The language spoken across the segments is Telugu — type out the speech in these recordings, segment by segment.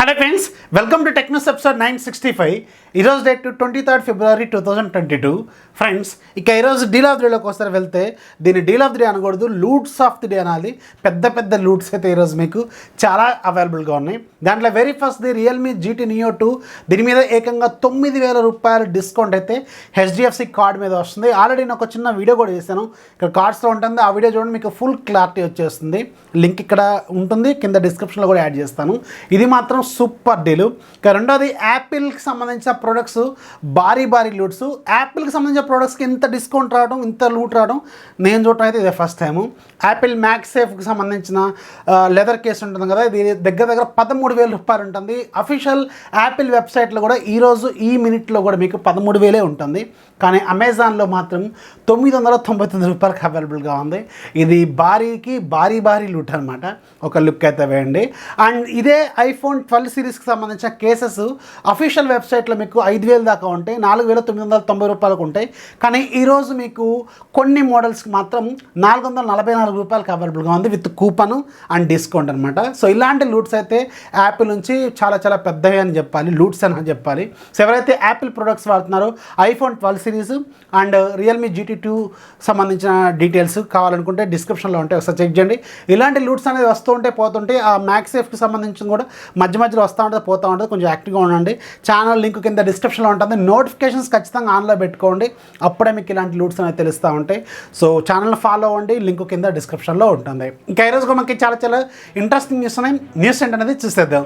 Hello friends, welcome to TechNews episode 965. ఈరోజు డేట్ 23rd February 2022. ఫ్రెండ్స్ ఇక ఈరోజు డీల్ ఆఫ్ ది డేలోకి వస్తారు వెళ్తే దీన్ని డీల్ ఆఫ్ ది డే అనకూడదు, లూట్స్ ఆఫ్ ది డే అనాలి. పెద్ద పెద్ద లూట్స్ అయితే ఈరోజు మీకు చాలా అవైలబుల్గా ఉన్నాయి. దాంట్లో వెరీ ఫస్ట్ది రియల్మీ GT Neo 2. దీని మీద ఏకంగా 9,000 రూపాయలు డిస్కౌంట్ అయితే HDFC కార్డ్ మీద వస్తుంది. ఆల్రెడీ నేను ఒక చిన్న వీడియో కూడా చేశాను, ఇక్కడ కార్డ్స్లో ఉంటుంది. ఆ వీడియో చూడండి, మీకు ఫుల్ క్లారిటీ వచ్చేస్తుంది. లింక్ ఇక్కడ ఉంటుంది, కింద డిస్క్రిప్షన్లో కూడా యాడ్ చేస్తాను. ఇది మాత్రం సూపర్ డీలు. ఇక రెండోది యాపిల్కి సంబంధించిన ప్రొడక్ట్స్ భారీ లూట్స్. యాపిల్కి సంబంధించిన ప్రొడక్ట్స్కి ఇంత డిస్కౌంట్ రావడం, ఇంత లూట్ రావడం నేను చూడటం అయితే ఇదే ఫస్ట్ టైము. యాపిల్ MagSafeకి సంబంధించిన లెదర్ కేసు ఉంటుంది కదా, ఇది దగ్గర 13,000 రూపాయలు ఉంటుంది. అఫీషియల్ యాపిల్ వెబ్సైట్లో కూడా ఈరోజు ఈ మినిట్లో కూడా మీకు 13,000 ఉంటుంది. కానీ అమెజాన్లో మాత్రం 999 రూపాయలకి అవైలబుల్గా ఉంది. ఇది భారీ లూట్ అనమాట. ఒక లుక్ అయితే వేయండి. అండ్ ఇదే iPhone 12 సిరీస్కి సంబంధించిన కేసెస్ అఫీషియల్ వెబ్సైట్లో మీకు 5,000 దాకా ఉంటాయి, 4,990 రూపాయలకు ఉంటాయి. కానీ ఈరోజు మీకు కొన్ని మోడల్స్కి మాత్రం 444 రూపాయలకి అవైలబుల్గా ఉంది విత్ కూపన్ అండ్ డిస్కౌంట్ అనమాట. సో ఇలాంటి లూట్స్ అయితే యాపిల్ నుంచి చాలా పెద్దవి అని చెప్పాలి, లూట్స్ అని చెప్పాలి. సో ఎవరైతే యాపిల్ ప్రొడక్ట్స్ వాడుతున్నారో iPhone 12 series and Realme GT 2 సంబంధించిన డీటెయిల్స్ కావాలనుకుంటే డిస్క్రిప్షన్లో ఉంటాయి, ఒకసారి చెక్ చేయండి. ఇలాంటి లూట్స్ అనేది వస్తూ ఉంటే పోతుంటే ఆ MagSafeకి సంబంధించిన కూడా మధ్యలో వస్తూ ఉంటుంది, పోతూ ఉంటుంది. కొంచెం యాక్టివ్గా ఉండండి. ఛానల్ లింక్ కింద డిస్క్రిప్షన్లో ఉంటుంది. నోటిఫికేషన్స్ ఖచ్చితంగా ఆన్లో పెట్టుకోండి, అప్పుడే మీకు ఇలాంటి లూట్స్ అనేవి తెలుస్తూ ఉంటాయి. సో ఛానల్ ఫాలో అవ్వండి, లింక్ కింద డిస్క్రిప్షన్లో ఉంటుంది. ఇంకా ఈరోజు కూడా మనకి చాలా ఇంట్రెస్టింగ్ న్యూస్ ఉన్నాయి. న్యూస్ ఏంటనేది చూసేద్దాం.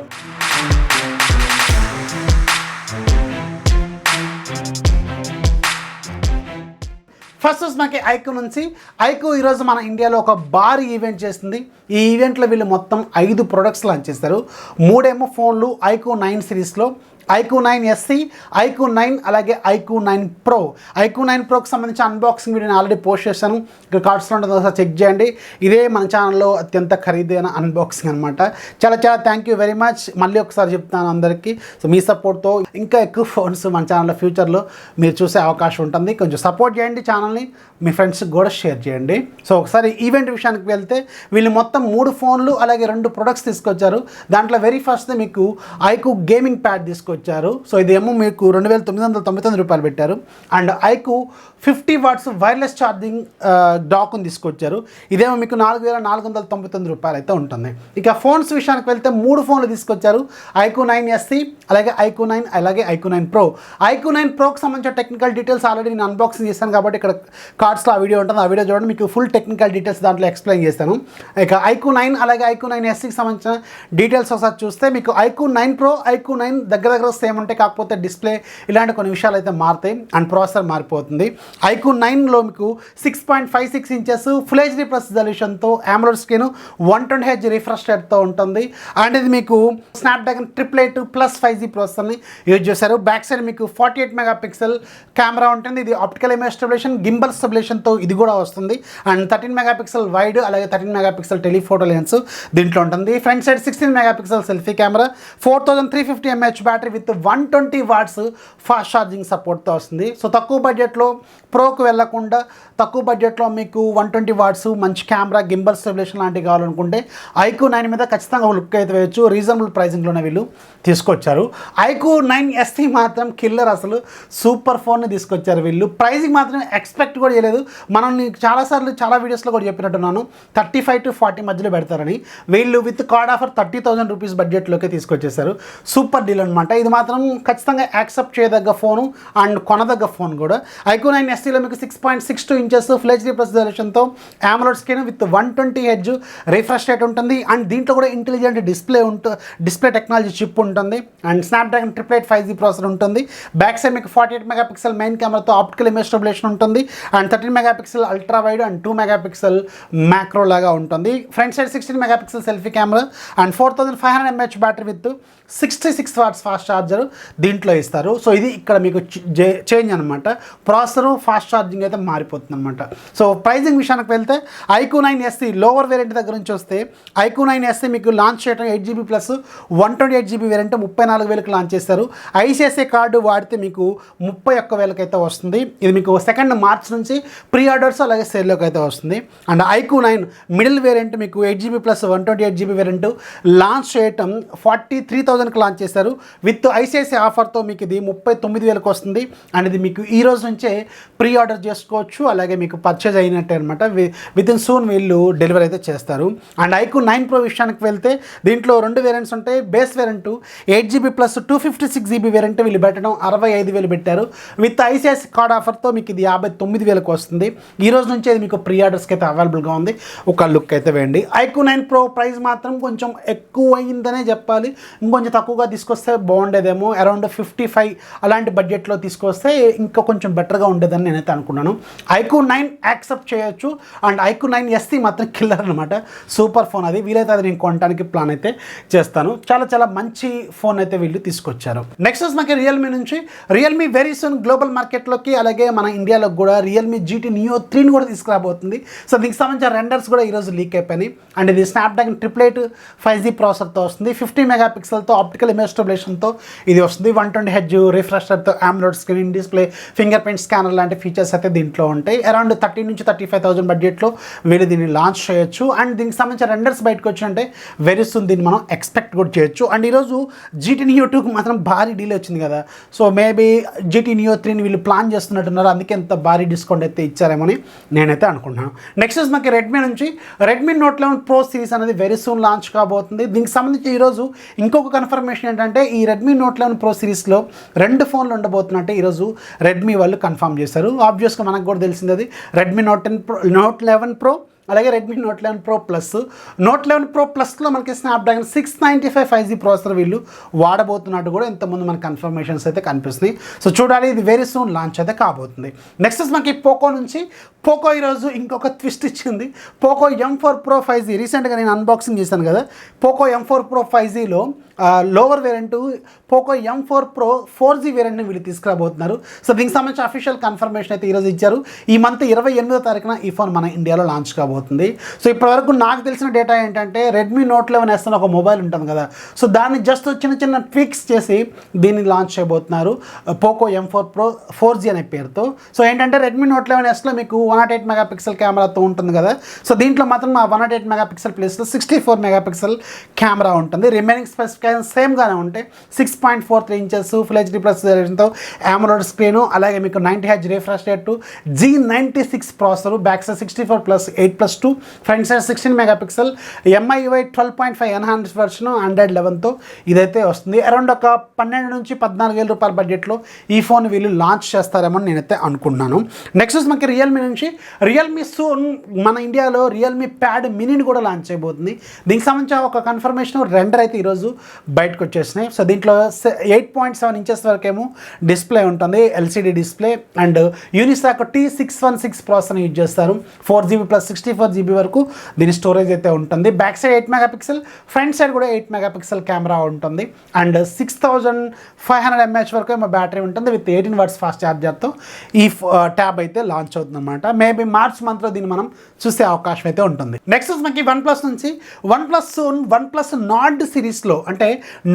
ఫస్ట్ మనకి iQOO నుంచి. iQOO ఈరోజు మన ఇండియాలో ఒక భారీ ఈవెంట్ చేస్తుంది. ఈ ఈవెంట్లో వీళ్ళు మొత్తం 5 ప్రొడక్ట్స్ లాంచ్ చేస్తారు. 3 ఫోన్లు iQOO 9 సిరీస్లో, iQOO 9 SE, iQOO 9 అలాగే iQOO 9 Pro. iQOO 9 Proకి సంబంధించి అన్బాక్సింగ్ వీడియోని ఆల్రెడీ పోస్ట్ చేశాను, ఇక్కడ కార్డ్స్లో ఉంటుంది, ఒకసారి చెక్ చేయండి. ఇదే మన ఛానల్లో అత్యంత ఖరీదైన అన్బాక్సింగ్ అనమాట. చాలా థ్యాంక్ యూ వెరీ మచ్. మళ్ళీ ఒకసారి చెప్తాను అందరికీ. సో మీ సపోర్ట్తో ఇంకా ఎక్కువ ఫోన్స్ మన ఛానల్లో ఫ్యూచర్లో మీరు చూసే అవకాశం ఉంటుంది. కొంచెం సపోర్ట్ చేయండి ఛానల్ని, మీ ఫ్రెండ్స్కి కూడా షేర్ చేయండి. సో ఒకసారి ఈవెంట్ విషయానికి వెళ్తే వీళ్ళు మొత్తం 3 ఫోన్లు అలాగే 2 ప్రొడక్ట్స్ తీసుకొచ్చారు. దాంట్లో వెరీ ఫస్ట్ మీకు iQOO గేమింగ్ ప్యాడ్ తీసుకొచ్చారు. సో ఇదేమో మీకు 2,999 రూపాయలు పెట్టారు. And iQOO 50 watts wireless charging డాక్ని తీసుకొచ్చారు. ఇదేమో మీకు 4,499 రూపాయలు అయితే ఉంటుంది. ఇక ఫోన్స్ విషయానికి వెళ్తే 3 ఫోన్లు తీసుకొచ్చారు. iQOO 9 SE అలాగే iQOO 9 అలాగే iQOO 9 Pro. iQOO 9 Proకి సంబంధించిన టెక్నికల్ డీటెయిల్స్ ఆల్రెడీ నేను అన్బాక్సింగ్ చేశాను కాబట్టి ఇక్కడ కార్డ్స్లో ఆ వీడియో ఉంటుంది, ఆ వీడియో చూడండి, మీకు ఫుల్ టెక్నికల్ డీటెయిల్స్ దాంట్లో ఎక్స్ప్లెయిన్ చేస్తాను. ఇక iQOO 9 అలాగే iQOO 9 SEకి సంబంధించిన డీటెయిల్స్ ఒకసారి చూస్తే మీకు iQOO 9 Pro, iQOO 9 దగ్గర సేమ్ ఉంటాయి, కాకపోతే డిస్ప్లే ఇలాంటి కొన్ని విషయాలు అయితే మారుతాయి అండ్ ప్రాసెసర్ మారిపోతుంది. iQOO 9లో మీకు 6.56 ఇంచెస్ ఫుల్ HD ప్లస్ రెజల్యూషన్తో AMOLED స్క్రీన్ 120Hz రిఫ్రెష్ రేట్తో ఉంటుంది. అండ్ ఇది మీకు స్నాప్డ్రాగన్ 888+ 5G ప్రాసెసర్ని యూజ్ చేశారు. బ్యాక్ సైడ్ మీకు 48 మెగాపిక్సెల్ కెమెరా ఉంటుంది. ఇది ఆప్టికల్ ఇమేజ్ స్టెబిలైజేషన్, గింబల్ స్టెబిలైజేషన్తో ఇది కూడా వస్తుంది. అండ్ 13 మెగాపిక్సెల్ వైడ్ అలాగే 13 మెగాపిక్సెల్ టెలిఫోటో లెన్స్ దీంట్లో ఉంటుంది. Front side 16 megapixel selfie camera, 4350 mAh battery with 120 watts fast charging సపోర్ట్తో వస్తుంది. సో తక్కువ బడ్జెట్లో ప్రోకి వెళ్ళకుండా తక్కువ బడ్జెట్లో మీకు 120 వాట్స్ మంచి కెమెరా, గింబల్ స్టెబిలైజేషన్ లాంటివి కావాలనుకుంటే iQOO 9 మీద ఖచ్చితంగా ఒక లుక్ అయితే వేయచ్చు. రీజనబుల్ ప్రైసింగ్లోనే వీళ్ళు తీసుకొచ్చారు. iQOO 9 SE మాత్రం కిల్లర్, అసలు సూపర్ ఫోన్ని తీసుకొచ్చారు వీళ్ళు. ప్రైసింగ్ మాత్రం ఎక్స్పెక్ట్ కూడా చేయలేదు. మనం చాలాసార్లు చాలా వీడియోస్లో కూడా చెప్పినట్టున్నాను 35 to 40 మధ్యలో పెడతారని. వీళ్ళు విత్ కార్డ్ ఆఫర్ 30,000 రూపీస్ బడ్జెట్లోకి తీసుకొచ్చేసారు. సూపర్ డీల్ అనమాట. ఇది మాత్రం ఖచ్చితంగా యాక్సెప్ట్ చేయదగ్గ ఫోను అండ్ కొనదగ్గ ఫోన్ కూడా. iQOO 9 SEలో మీకు 6.62 ఇంచెస్ ఫుల్ HD ప్లస్ రెజల్యూషన్తో AMOLED screen with 120Hz refresh rate ఉంటుంది. అండ్ దీంట్లో కూడా ఇంటెలిజెంట్ డిస్ప్లే టెక్నాలజీ చిప్ ఉంటుంది. అండ్ స్నాప్డ్రాగన్ 888 5G ప్రాసెసర్ ఉంటుంది. బ్యాక్ సైడ్ మీకు 48 మెగాపిక్సెల్ మెయిన్ కెమెరాతో ఆప్టికల్ ఇమేజ్ స్టెబిలైజేషన్ ఉంటుంది. And 13 megapixel ultra wide and 2 megapixel macro లాగా ఉంటుంది. Front side 16 megapixel selfie camera and 4500 mAh battery with 66 watts fast charger దీంట్లో ఇస్తారు. సో ఇది ఇక్కడ మీకు చేంజ్ అనమాట. ప్రాసెసర్ ఫాస్ట్ ఛార్జింగ్ అయితే మారిపోతుంది అనమాట. సో ప్రైజింగ్ విషయానికి వెళ్తే iQOO 9SE లోవర్ వేరియంట్ దగ్గర నుంచి వస్తే iQOO 9SE మీకు లాంచ్ చేయడం 8GB ప్లస్ 128GB వేరియంట్ 34,000కి లాంచ్ చేస్తారు. ఐసిఐసిఐ కార్డు వాడితే మీకు 31,000కి అయితే వస్తుంది. ఇది మీకు 2 మార్చ్ నుంచి ప్రీ ఆర్డర్స్ అలాగే సేల్లోకి అయితే వస్తుంది. అండ్ iQOO 9 మిడిల్ వేరియంట్ మీకు 8GB ప్లస్ 128GB వేరియంట్ లాంచ్ చేయటం 43,000కి లాంచ్ చేస్తారు. విత్ ఐసిఐసిఐ ఆఫర్తో మీకు ఇది 39,000కి వస్తుంది. అండ్ ఇది మీకు ఈ రోజు నుంచే ప్రీ ఆర్డర్ చేసుకోవచ్చు, అలాగే మీకు పర్చేజ్ అయినట్టే అనమాట. విత్ ఇన్ సూన్ వీళ్ళు డెలివరీ అయితే చేస్తారు. అండ్ iQOO 9 Pro విషయానికి వెళ్తే దీంట్లో 2 వేరియంట్స్ ఉంటాయి. Base variant 8GB plus 256GB variant వీళ్ళు పెట్టడం 65,000 పెట్టారు. విత్ ఐసిఐసిఐ కార్డ్ ఆఫర్తో మీకు ఇది 59,000కి వస్తుంది. ఈ రోజు నుంచే ఇది మీకు ప్రీ ఆర్డర్స్కి అయితే అవైలబుల్గా ఉంది. ఒక లుక్ అయితే వేయండి. iQOO 9 Pro ప్రైస్ మాత్రం కొంచెం ఎక్కువ అయిందనే చెప్పాలి. ఇంకొంచెం తక్కువగా తీసుకొస్తే బాగుండేదేమో. అరౌండ్ 55 అలాంటి బడ్జెట్లో తీసుకొస్తే ఇంకా కొంచెం బెటర్గా ఉండేదని నేనైతే అనుకున్నాను. iQOO 9 యాక్సెప్ట్ చేయొచ్చు. అండ్ iQOO 9SE మాత్రం కిల్లర్ అనమాట. సూపర్ ఫోన్ అది. వీలైతే అది నేను కొనడానికి ప్లాన్ అయితే చేస్తాను. చాలా చాలా మంచి ఫోన్ అయితే వీళ్ళు తీసుకొచ్చారు. నెక్స్ట్ మనకి రియల్మీ నుంచి రియల్మీ వెరీ సూన్ గ్లోబల్ మార్కెట్లోకి అలాగే మన ఇండియాలోకి కూడా రియల్మీ GT Neo 3ని కూడా తీసుకురాబోతుంది. సో దీనికి సంబంధించిన రెండర్స్ కూడా ఈరోజు లీక్ అయిపోయినాయి. అండ్ ఇది స్నాప్డ్రాగన్ 888 5G ప్రాసెసర్తో వస్తుంది. 50 మెగాపిక్సెల్తో ఆప్టికల్ ఇమేజ్ స్టెబిలైజేషన్తో ఇది వస్తుంది. 120Hz రిఫ్రెషర్తో AMOLED screen display, finger print scanner లాంటి ఫీచర్స్ అయితే దీంట్లో ఉంటాయి. అరౌండ్ 30 నుంచి 35,000 బడ్జెట్లో వీళ్ళు దీన్ని లాంచ్ చేయొచ్చు. అండ్ దీనికి సంబంధించిన రెండర్స్ బయటకు వచ్చింటే వెరీ సూన్ దీన్ని మనం ఎక్స్పెక్ట్ కూడా చేయొచ్చు. అండ్ ఈరోజు GT Neo 2కి మాత్రం భారీ డీల్ వచ్చింది కదా. సో మేబీ GT Neo 3ని వీళ్ళు ప్లాన్ చేస్తున్నట్టున్నారు. అందుకే ఎంత భారీ డిస్కౌంట్ అయితే ఇచ్చారేమని నేనైతే అనుకుంటున్నాను. నెక్స్ట్ మనకి రెడ్మీ నుంచి రెడ్మీ Note 11 Pro సిరీస్ అనేది వెరీ సూన్ లాంచ్ కాబోతుంది. దీనికి సంబంధించి ఈరోజు ఇంకొక కన్ఫర్మేషన్ ఏంటంటే ఈ రెడ్మీ Note 11 Pro సిరీస్లో 2 ఫోన్లు ఉండబోతున్నట్టే ఈరోజు రెడ్మీ వాళ్ళు కన్ఫర్మ్ చేశారు. ఆబ్వియస్గా మనకు కూడా తెలిసింది అది రెడ్మీ Note 11 Pro అలాగే Redmi Note 11 Pro plus. Note 11 Pro ప్లస్లో మనకి స్నాప్డ్రాగన్ 695 5G ప్రాసెసర్ వీళ్ళు వాడబోతున్నట్టు కూడా ఇంతకుముందు మనకి కన్ఫర్మేషన్స్ అయితే కనిపిస్తున్నాయి. సో చూడాలి, ఇది వెరీ సూన్ లాంచ్ అయితే కాబోతుంది. నెక్స్ట్ మనకి పోకో నుంచి పోకో ఈరోజు ఇంకొక ట్విస్ట్ ఇచ్చింది. పోకో M4 Pro 5G రీసెంట్గా నేను అన్బాక్సింగ్ చేశాను కదా. పోకో M4 Pro 5Gలో lower variant Poco M4 Pro 4G వేరియంట్ని వీళ్ళు తీసుకురాబోతున్నారు. సో దీనికి సంబంధించి అఫీషియల్ కన్ఫర్మేషన్ అయితే ఈరోజు ఇచ్చారు. ఈ మంత్ 28వ తారీఖున ఈ ఫోన్ మన ఇండియాలో లాంచ్ కాబోతుంది. సో ఇప్పటివరకు నాకు తెలిసిన డేటా ఏంటంటే రెడ్మీ Note 11S అని ఒక మొబైల్ ఉంటుంది కదా. సో దాన్ని జస్ట్ చిన్న చిన్న ట్విక్స్ చేసి దీన్ని లాంచ్ చేయబోతున్నారు పోకో M4 Pro 4G అనే పేరుతో. సో ఏంటంటే రెడ్మీ Note 11Sలో మీకు 108 మెగాపిక్సెల్ కెమెరాతో ఉంటుంది కదా. సో దీంట్లో మాత్రం ఆ 108 మెగాపిక్సెల్ ప్లేస్లో 64 మెగాపిక్సెల్ కెమెరా ఉంటుంది. రిమైనింగ్ స్పెసిఫికేషన్ సేమ్గానే ఉంటాయి. 6.43 ఇంచెస్ ఫుల్ హెచ్డీ ప్లస్ తో AMOLED స్క్రీను, అలాగే మీకు 90Hz refresh rate, G96 processor, back side 64+8+2, front side 16 megapixel, MIUI 12.5 enhance version Android 11తో ఇదైతే వస్తుంది. అరౌండ్ ఒక 12 నుంచి 14,000 రూపాయల బడ్జెట్లో ఈ ఫోన్ వీళ్ళు లాంచ్ చేస్తారేమో నేనైతే అనుకున్నాను. నెక్స్ట్ మనకి రియల్మీ నుంచి రియల్మీ సూన్ మన ఇండియాలో రియల్మీ ప్యాడ్ మినీని కూడా లాంచ్ చేయబోతుంది. దీనికి సంబంధించిన ఒక కన్ఫర్మేషన్ రెండర్ అయితే ఈరోజు బయటకు వచ్చేసినాయి. సో దీంట్లో 8.7 ఇంచెస్ వరకేమో డిస్ప్లే ఉంటుంది, LCD display. And Unisoc T616 processor use చేస్తారు. 4GB ప్లస్ 64GB వరకు దీని స్టోరేజ్ అయితే ఉంటుంది. Back side 8 megapixel, front side కూడా 8 మెగాపిక్సెల్ కెమెరా ఉంటుంది. అండ్ 6500 mAh వరకు ఏమో బ్యాటరీ ఉంటుంది. విత్ 18 వాట్స్ ఫాస్ట్ ఛార్జర్తో ఈ ట్యాబ్ అయితే లాంచ్ అవుతుంది అనమాట. మేబీ మార్చ్ మంత్లో దీన్ని మనం చూసే అవకాశం అయితే ఉంటుంది. నెక్స్ట్ మనకి వన్ప్లస్ నుంచి వన్ప్లస్ నార్డ్ సిరీస్లో అంటే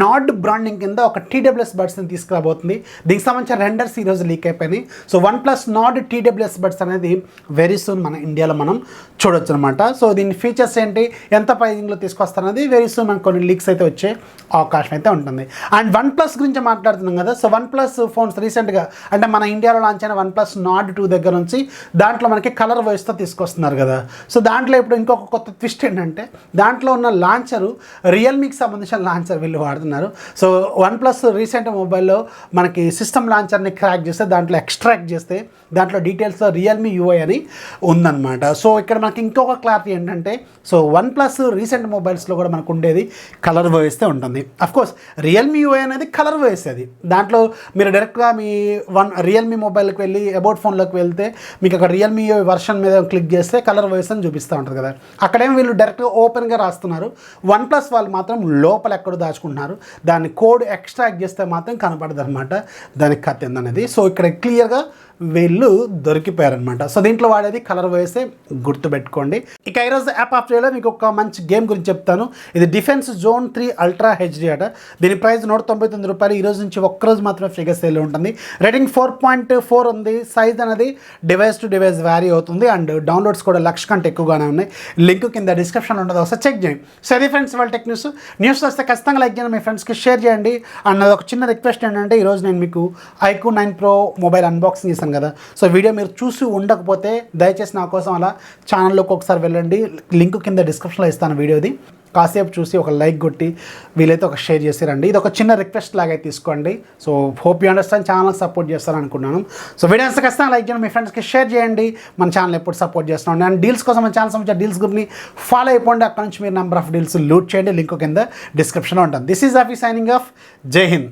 నార్డ్ బ్రాండింగ్ కింద ఒక TWS బడ్స్ని తీసుకురాబోతుంది. దీనికి సంబంధించిన రెండర్స్ ఈరోజు లీక్ అయిపోయినాయి. So OnePlus Nord TWS buds అనేది వెరీ సూన్ మన ఇండియాలో మనం చూడొచ్చు అనమాట. సో దీని ఫీచర్స్ ఏంటి, ఎంత ప్రైజింగ్లో తీసుకొస్తారనేది వెరీ సూన్ మనకు కొన్ని లీక్స్ అయితే వచ్చే అవకాశం అయితే ఉంటుంది. అండ్ వన్ప్లస్ గురించి మాట్లాడుతున్నాం కదా. సో వన్ప్లస్ ఫోన్స్ రీసెంట్గా అంటే మన ఇండియాలో లాంచ్ అయిన వన్ప్లస్ నార్డ్ 2 దగ్గర నుంచి దాంట్లో మనకి కలర్ వాయిస్తో తీసుకొస్తున్నారు కదా. సో దాంట్లో ఇప్పుడు ఇంకొక కొత్త ట్విస్ట్ ఏంటంటే దాంట్లో ఉన్న లాంచరు రియల్మీకి సంబంధించిన లాంచర్ వీళ్ళు వాడుతున్నారు. సో వన్ప్లస్ రీసెంట్ మొబైల్లో మనకి సిస్టమ్ లాంచర్ని క్రాక్ చేస్తే దాంట్లో ఎక్స్ట్రాక్ట్ చేస్తే దాంట్లో డీటెయిల్స్లో రియల్మీ UI అని ఉందన్నమాట. సో ఇక్కడ మన మనకి ఇంకొక క్లారిటీ ఏంటంటే సో వన్ ప్లస్ రీసెంట్ మొబైల్స్లో కూడా మనకు ఉండేది కలర్ వాయిస్తే ఉంటుంది. అఫ్కోర్స్ రియల్మీ యూఐ అనేది కలర్ వాయిస్ అది. దాంట్లో మీరు డైరెక్ట్గా మీ రియల్మీ మొబైల్కి వెళ్ళి అబౌట్ ఫోన్లోకి వెళ్తే మీకు అక్కడ రియల్మీ యూఐ వర్షన్ మీద క్లిక్ చేస్తే కలర్ వాయిస్ అని చూపిస్తూ ఉంటుంది కదా. అక్కడేమో వీళ్ళు డైరెక్ట్గా ఓపెన్గా రాస్తున్నారు. వన్ ప్లస్ వాళ్ళు మాత్రం లోపల ఎక్కడో దాచుకుంటున్నారు. దాన్ని కోడ్ ఎక్స్ట్రాక్ట్ చేస్తే మాత్రం కనపడదు అనమాట దానికి కథ ఏందనేది. సో ఇక్కడ క్లియర్గా వీళ్ళు దొరికిపోయారనమాట. సో దీంట్లో వాడేది కలర్ వేసే గుర్తుపెట్టుకోండి. ఇక ఈరోజు యాప్ ఆఫ్ డేలో మీకు ఒక మంచి గేమ్ గురించి చెప్తాను. ఇది డిఫెన్స్ జోన్ 3 అల్ట్రా హెచ్డి అట. దీని ప్రైస్ ₹199. ఈరోజు నుంచి ఒక్కరోజు మాత్రమే ఫ్రీగా సేల్ ఉంటుంది. రేటింగ్ 4.4 ఉంది. సైజ్ అనేది డివైస్ టు డివైస్ వ్యారీ అవుతుంది అండ్ డౌన్లోడ్స్ కూడా 1,00,000 కంటే ఎక్కువగానే ఉన్నాయి. లింక్ కింద డిస్క్రిప్షన్ ఉంటుంది, ఒకసారి చెక్ చేయండి. సరే ఫ్రెండ్స్, వాళ్ళ టెక్ న్యూస్ వస్తే ఖచ్చితంగా లైక్ చేయండి, మీ ఫ్రెండ్స్కి షేర్ చేయండి. అండ్ ఒక చిన్న రిక్వెస్ట్ ఏంటంటే ఈరోజు నేను మీకు iQOO 9 Pro మొబైల్ అన్బాక్సింగ్ చేశాను కదా. సో వీడియో మీరు చూసి ఉండకపోతే దయచేసి నా కోసం అలా ఛానల్లోకి ఒకసారి వెళ్ళండి. లింక్ కింద డిస్క్రిప్షన్లో ఇస్తాను వీడియోది. కాసేపు చూసి ఒక లైక్ కొట్టి వీలైతే ఒక షేర్ చేసిరండి. ఇది ఒక చిన్న రిక్వెస్ట్ లాగా తీసుకోండి. So hope you understand, channel support చేస్తారని అనుకున్నాను. సో వీడియోస్ ఖచ్చితంగా లైక్ చేయండి, మీ ఫ్రెండ్స్కి షేర్ చేయండి. మన ఛానల్ ఎప్పుడు సపోర్ట్ చేస్తున్నాం. అండ్ డీల్స్ కోసం మన ఛానల్ సంబంధించిన డీల్స్ గ్రూప్ని ఫాలో అయిపోండి. అక్కడ నుంచి మీరు నెంబర్ ఆఫ్ డీల్స్ లూట్ చేయండి. లింక్ కింద డిస్క్రిప్షన్లో ఉంటుంది. This is Rafi signing off. జై హింద్.